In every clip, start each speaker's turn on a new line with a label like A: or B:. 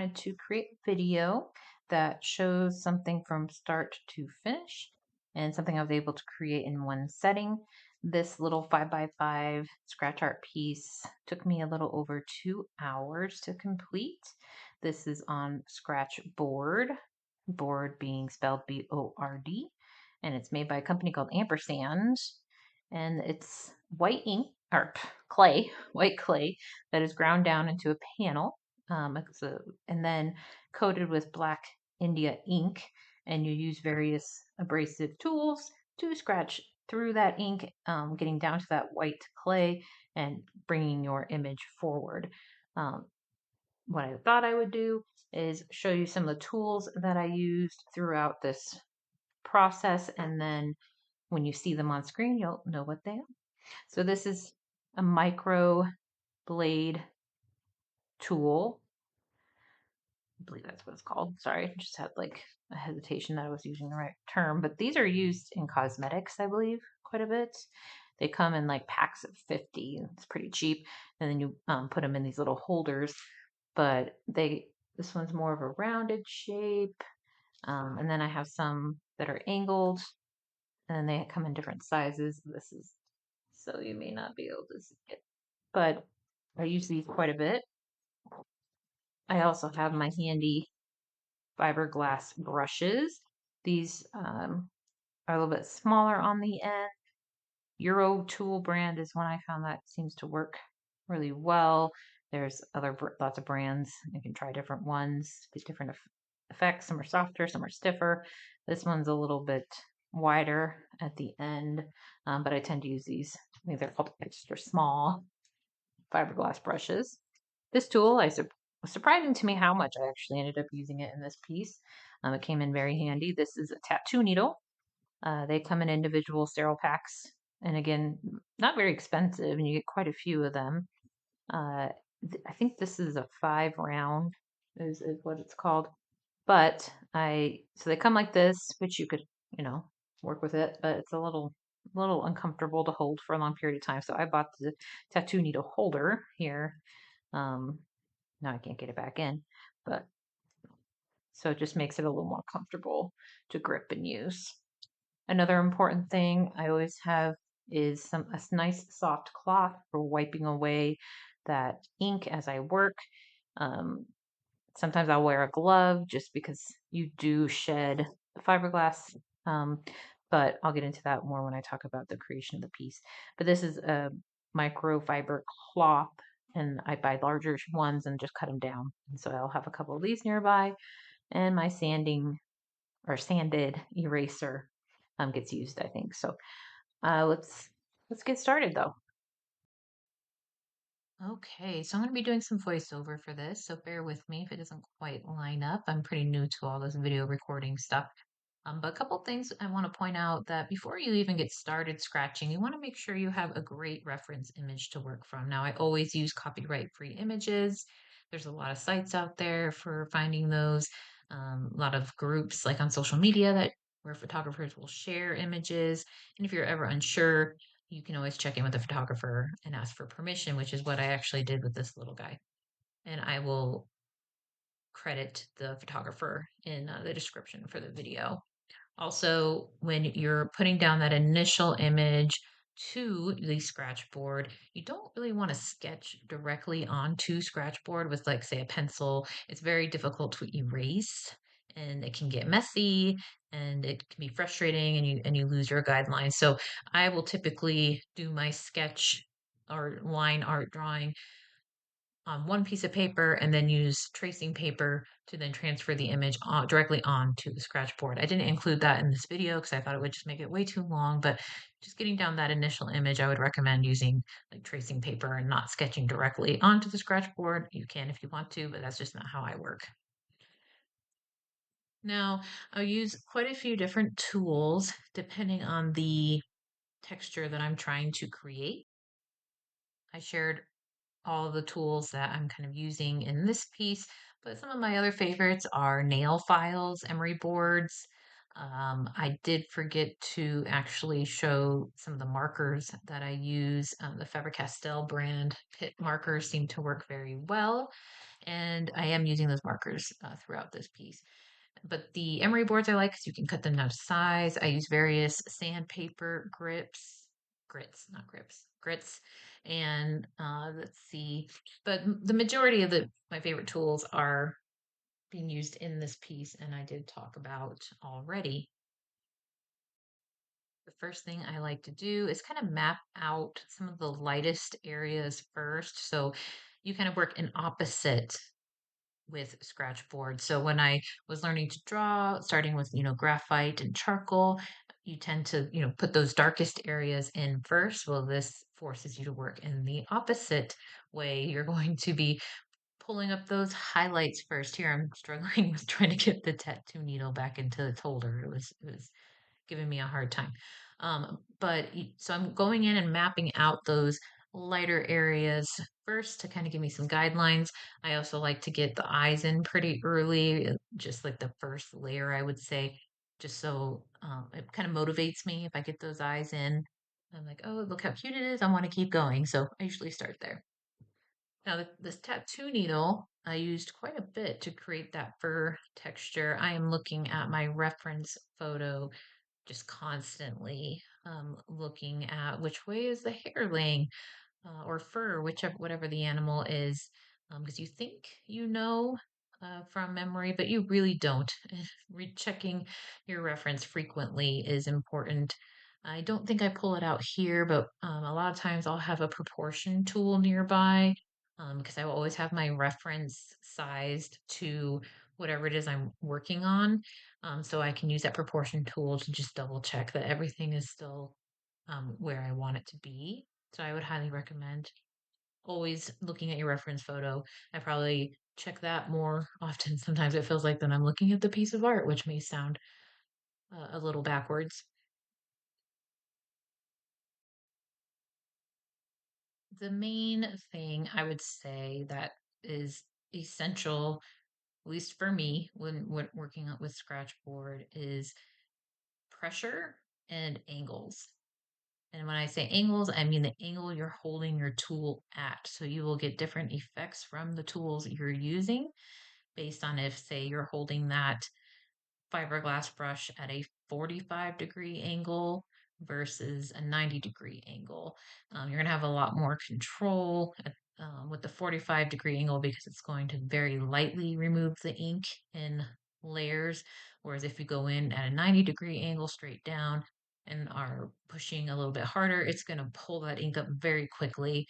A: wanted to create a video that shows something from start to finish and something I was able to create in one setting. This little 5x5 scratch art piece took me a little over 2 hours to complete. This is on Scratchboard, board being spelled Bord, and it's made by a company called Ampersand. And it's white ink or clay, white clay that is ground down into a panel, and then coated with black India ink. And you use various abrasive tools to scratch through that ink, getting down to that white clay and bringing your image forward. Um, what I thought I would do is show you some of the tools that I used throughout this process, and then when you see them on screen, you'll know what they are. So this is a micro blade tool. I believe that's what it's called. Sorry, I just had like a hesitation that I was using the right term, but these are used in cosmetics, I believe, quite a bit. They come in like packs of 50. It's pretty cheap. And then you put them in these little holders, but this one's more of a rounded shape. And then I have some that are angled, and they come in different sizes. This is, so you may not be able to see it, but I use these quite a bit. I also have my handy fiberglass brushes. These are a little bit smaller on the end. Euro Tool brand is one I found that seems to work really well. There's lots of brands. You can try different ones, get different effects. Some are softer, some are stiffer. This one's a little bit wider at the end, but I tend to use these. I think they're called extra small fiberglass brushes. This tool, was surprising to me how much I actually ended up using it in this piece. It came in very handy. This is a tattoo needle. They come in individual sterile packs, and again, not very expensive, and you get quite a few of them. I think this is a 5 round, is what it's called. But so they come like this, which you could, work with it, but it's a little uncomfortable to hold for a long period of time. So I bought the tattoo needle holder here. Now I can't get it back in, but so it just makes it a little more comfortable to grip and use. Another important thing I always have is a nice soft cloth for wiping away that ink as I work. Sometimes I'll wear a glove just because you do shed the fiberglass, but I'll get into that more when I talk about the creation of the piece. But this is a microfiber cloth, and I buy larger ones and just cut them down. And so I'll have a couple of these nearby, and my sanded eraser gets used, I think. So let's get started though. Okay, so I'm going to be doing some voiceover for this, so bear with me if it doesn't quite line up. I'm pretty new to all this video recording stuff. But a couple things I want to point out that before you even get started scratching, you want to make sure you have a great reference image to work from. Now, I always use copyright-free images. There's a lot of sites out there for finding those. A lot of groups like on social media where photographers will share images. And if you're ever unsure, you can always check in with the photographer and ask for permission, which is what I actually did with this little guy. And I will credit the photographer in the description for the video. Also, when you're putting down that initial image to the Scratchboard, you don't really want to sketch directly onto Scratchboard with, like, say, a pencil. It's very difficult to erase, and it can get messy, and it can be frustrating, and you lose your guidelines. So I will typically do my sketch or line art drawing on one piece of paper and then use tracing paper to then transfer the image directly onto the Scratchboard. I didn't include that in this video because I thought it would just make it way too long, but just getting down that initial image, I would recommend using like tracing paper and not sketching directly onto the Scratchboard. You can if you want to, but that's just not how I work. Now, I'll use quite a few different tools depending on the texture that I'm trying to create. I shared all of the tools that I'm kind of using in this piece, but some of my other favorites are nail files, emery boards, I did forget to actually show some of the markers that I use. The Faber-Castell brand Pitt markers seem to work very well, and I am using those markers throughout this piece. But the emery boards I like because you can cut them down to size. I use various sandpaper not grips, grits, and let's see. But the majority of the my favorite tools are being used in this piece, and I did talk about already. The first thing I like to do is kind of map out some of the lightest areas first. So you kind of work in opposite with Scratchboard. So when I was learning to draw, starting with, graphite and charcoal, you tend to, put those darkest areas in first. Well, this forces you to work in the opposite way. You're going to be pulling up those highlights first. Here, I'm struggling with trying to get the tattoo needle back into its holder. It was giving me a hard time. So I'm going in and mapping out those lighter areas first to kind of give me some guidelines. I also like to get the eyes in pretty early, just like the first layer, I would say, just so it kind of motivates me if I get those eyes in. I'm like, oh, look how cute it is. I want to keep going. So I usually start there. Now, this tattoo needle, I used quite a bit to create that fur texture. I am looking at my reference photo just constantly looking at which way is the hair laying or fur, whichever whatever the animal is, because you think from memory, but you really don't. Rechecking your reference frequently is important. I don't think I pull it out here, but a lot of times I'll have a proportion tool nearby because I will always have my reference sized to whatever it is I'm working on. So I can use that proportion tool to just double check that everything is still where I want it to be. So I would highly recommend always looking at your reference photo. I probably check that more often. Sometimes it feels like then I'm looking at the piece of art, which may sound a little backwards. The main thing I would say that is essential, at least for me, when working with Scratchboard, is pressure and angles. And when I say angles, I mean the angle you're holding your tool at. So you will get different effects from the tools you're using based on if, say, you're holding that fiberglass brush at a 45-degree angle versus a 90-degree angle. You're going to have a lot more control with the 45-degree angle because it's going to very lightly remove the ink in layers. Whereas if you go in at a 90-degree angle straight down and are pushing a little bit harder, it's going to pull that ink up very quickly.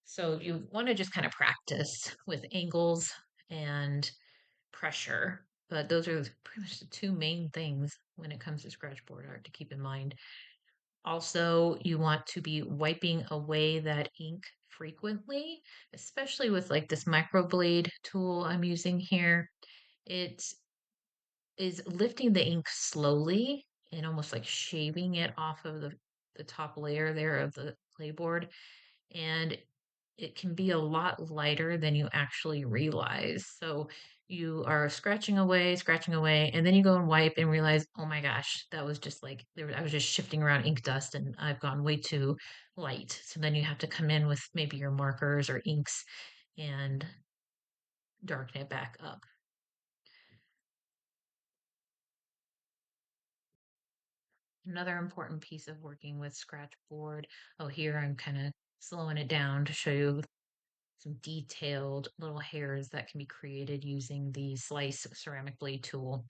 A: So you want to just kind of practice with angles and pressure. But those are pretty much the two main things when it comes to scratchboard art to keep in mind. Also, you want to be wiping away that ink frequently, especially with like this microblade tool I'm using here. It is lifting the ink slowly and almost like shaving it off of the top layer there of the playboard. And it can be a lot lighter than you actually realize. So you are scratching away, and then you go and wipe and realize, oh my gosh, that was just like I was just shifting around ink dust and I've gone way too light. So then you have to come in with maybe your markers or inks and darken it back up. Another important piece of working with Scratchboard. Oh, here I'm kind of slowing it down to show you some detailed little hairs that can be created using the slice ceramic blade tool.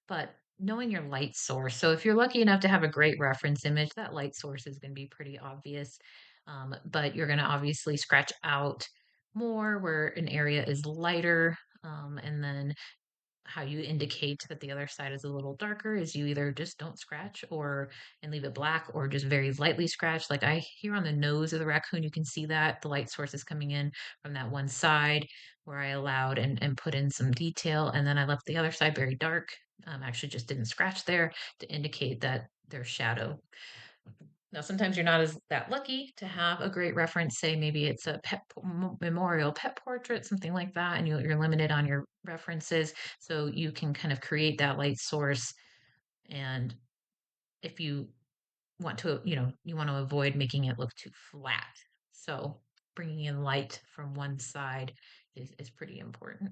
A: But knowing your light source. So if you're lucky enough to have a great reference image, that light source is going to be pretty obvious. But you're going to obviously scratch out more where an area is lighter. And then how you indicate that the other side is a little darker is you either just don't scratch or and leave it black or just very lightly scratch. Like I here on the nose of the raccoon, you can see that the light source is coming in from that one side where I allowed and put in some detail. And then I left the other side very dark. Actually just didn't scratch there to indicate that there's shadow. Now, sometimes you're not as that lucky to have a great reference. Say maybe it's a memorial pet portrait, something like that, and you're limited on your references. So you can kind of create that light source And if you want to, you want to avoid making it look too flat. So bringing in light from one side is pretty important.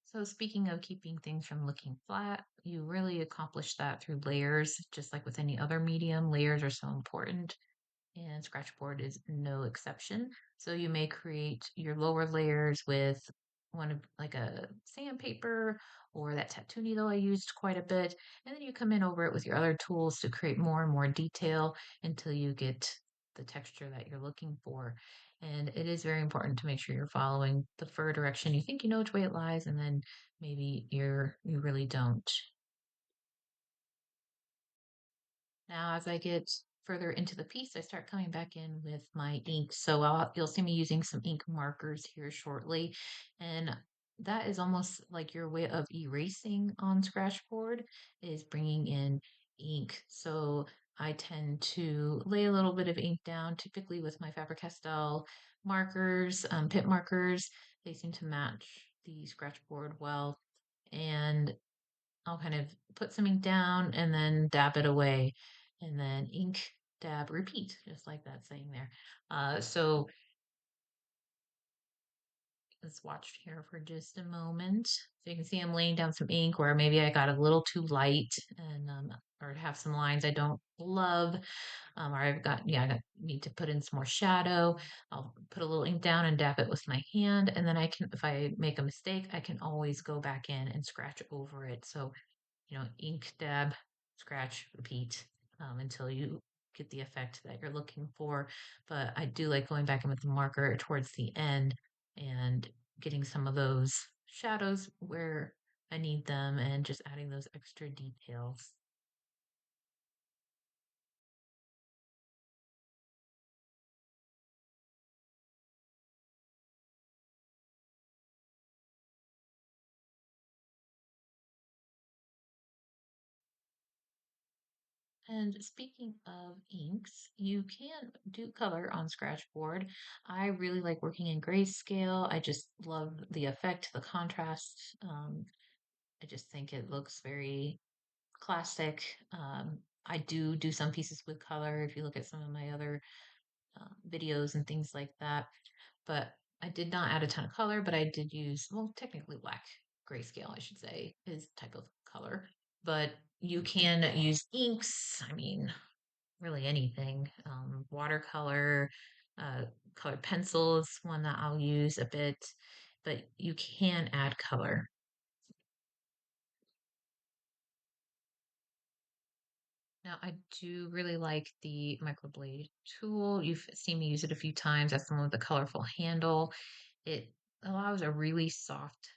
A: So speaking of keeping things from looking flat, you really accomplish that through layers, just like with any other medium. Layers are so important, and Scratchboard is no exception. So you may create your lower layers with one of like a sandpaper or that tattoo needle I used quite a bit, and then you come in over it with your other tools to create more and more detail until you get the texture that you're looking for. And it is very important to make sure you're following the fur direction. You think you know which way it lies, and then maybe you really don't. Now, as I get further into the piece, I start coming back in with my ink. So you'll see me using some ink markers here shortly. And that is almost like your way of erasing on Scratchboard is bringing in ink. So I tend to lay a little bit of ink down, typically with my Faber-Castell markers, pip markers. They seem to match the Scratchboard well. And I'll kind of put some ink down and then dab it away, and then ink, dab, repeat, just like that saying there. So let's watch here for just a moment. So you can see I'm laying down some ink where maybe I got a little too light and or have some lines I don't love. Or I got need to put in some more shadow. I'll put a little ink down and dab it with my hand, and then I can, if I make a mistake, I can always go back in and scratch over it. So ink, dab, scratch, repeat until you get the effect that you're looking for. But I do like going back in with the marker towards the end and getting some of those shadows where I need them and just adding those extra details. And speaking of inks, you can do color on Scratchboard. I really like working in grayscale. I just love the effect, the contrast. I just think it looks very classic. I do some pieces with color if you look at some of my other videos and things like that. But I did not add a ton of color, but I did use, well, technically black grayscale, I should say, is type of color. But you can use inks. I mean, really anything. Watercolor, uh, colored pencil is one that I'll use a bit, but you can add color. Now, I do really like the microblade tool. You've seen me use it a few times. That's the one with the colorful handle. It allows a really soft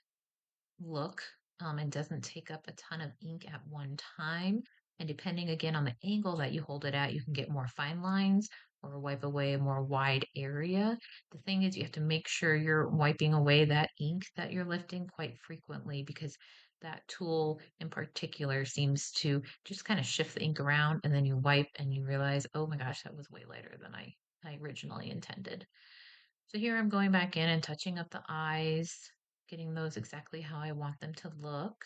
A: look and doesn't take up a ton of ink at one time. And depending again on the angle that you hold it at, you can get more fine lines or wipe away a more wide area. The thing is, you have to make sure you're wiping away that ink that you're lifting quite frequently because that tool in particular seems to just kind of shift the ink around and then you wipe and you realize, oh my gosh, that was way lighter than I originally intended. So here I'm going back in and touching up the eyes, getting those exactly how I want them to look,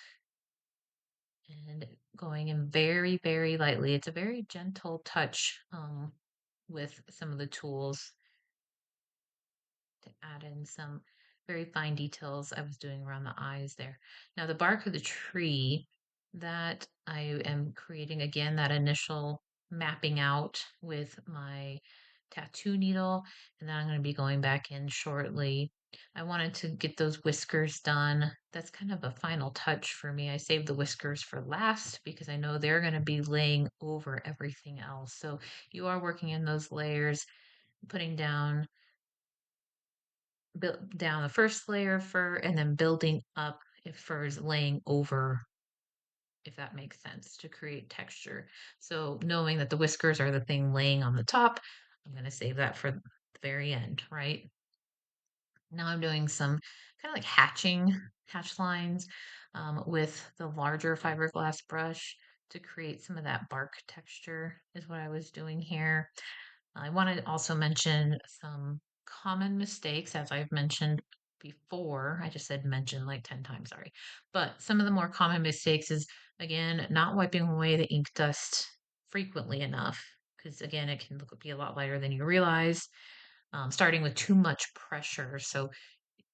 A: and going in very, very lightly. It's a very gentle touch with some of the tools to add in some very fine details I was doing around the eyes there. Now, the bark of the tree that I am creating again, that initial mapping out with my tattoo needle, and then I'm going to be going back in shortly. I wanted to get those whiskers done. That's kind of a final touch for me. I saved the whiskers for last because I know they're going to be laying over everything else. So you are working in those layers, putting down build down the first layer of fur and then building up if fur is laying over, if that makes sense, to create texture. So knowing that the whiskers are the thing laying on the top, I'm going to save that for the very end, right? Now I'm doing some kind of like hatch lines with the larger fiberglass brush to create some of that bark texture is what I was doing here. I want to also mention some common mistakes, as I've mentioned before. I just said mention like 10 times, sorry. But some of the more common mistakes is Again, not wiping away the ink dust frequently enough, because again, it can be a lot lighter than you realize. Starting with too much pressure. So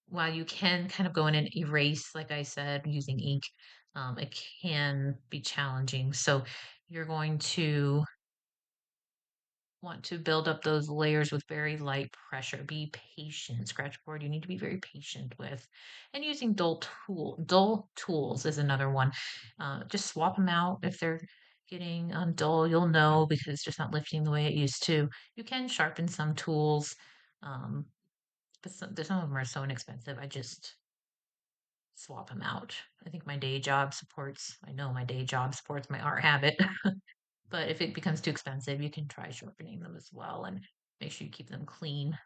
A: while you can kind of go in and erase, like I said, using ink, it can be challenging. So you're going to want to build up those layers with very light pressure. Be patient. Scratchboard, you need to be very patient with. And using dull tools is another one. Just swap them out if they're getting dull. You'll know because it's just not lifting the way it used to. You can sharpen some tools, um, but some of them are so inexpensive. I just swap them out. I think my day job supports. I know my day job supports my art habit. But if it becomes too expensive, you can try sharpening them as well and make sure you keep them clean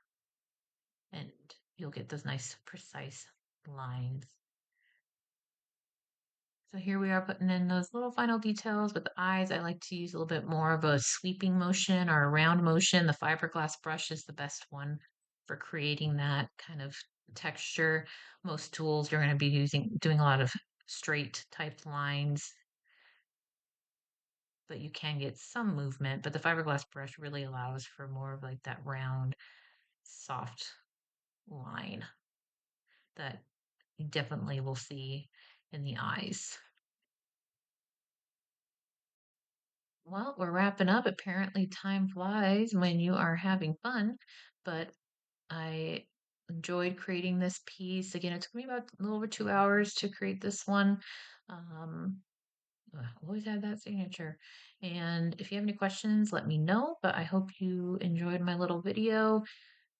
A: and you'll get those nice precise lines. So here we are putting in those little final details with the eyes. I like to use a little bit more of a sweeping motion or a round motion. The fiberglass brush is the best one for creating that kind of texture. Most tools you're going to be doing a lot of straight type lines, but you can get some movement. But the fiberglass brush really allows for more of like that round, soft line that you definitely will see in the eyes. Well, we're wrapping up. Apparently, time flies when you are having fun, but I enjoyed creating this piece. Again, it took me about a little over 2 hours to create this one. Um, always have that signature. And if you have any questions, let me know. But I hope you enjoyed my little video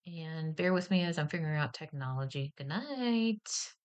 A: and bear with me as I'm figuring out technology. Good night.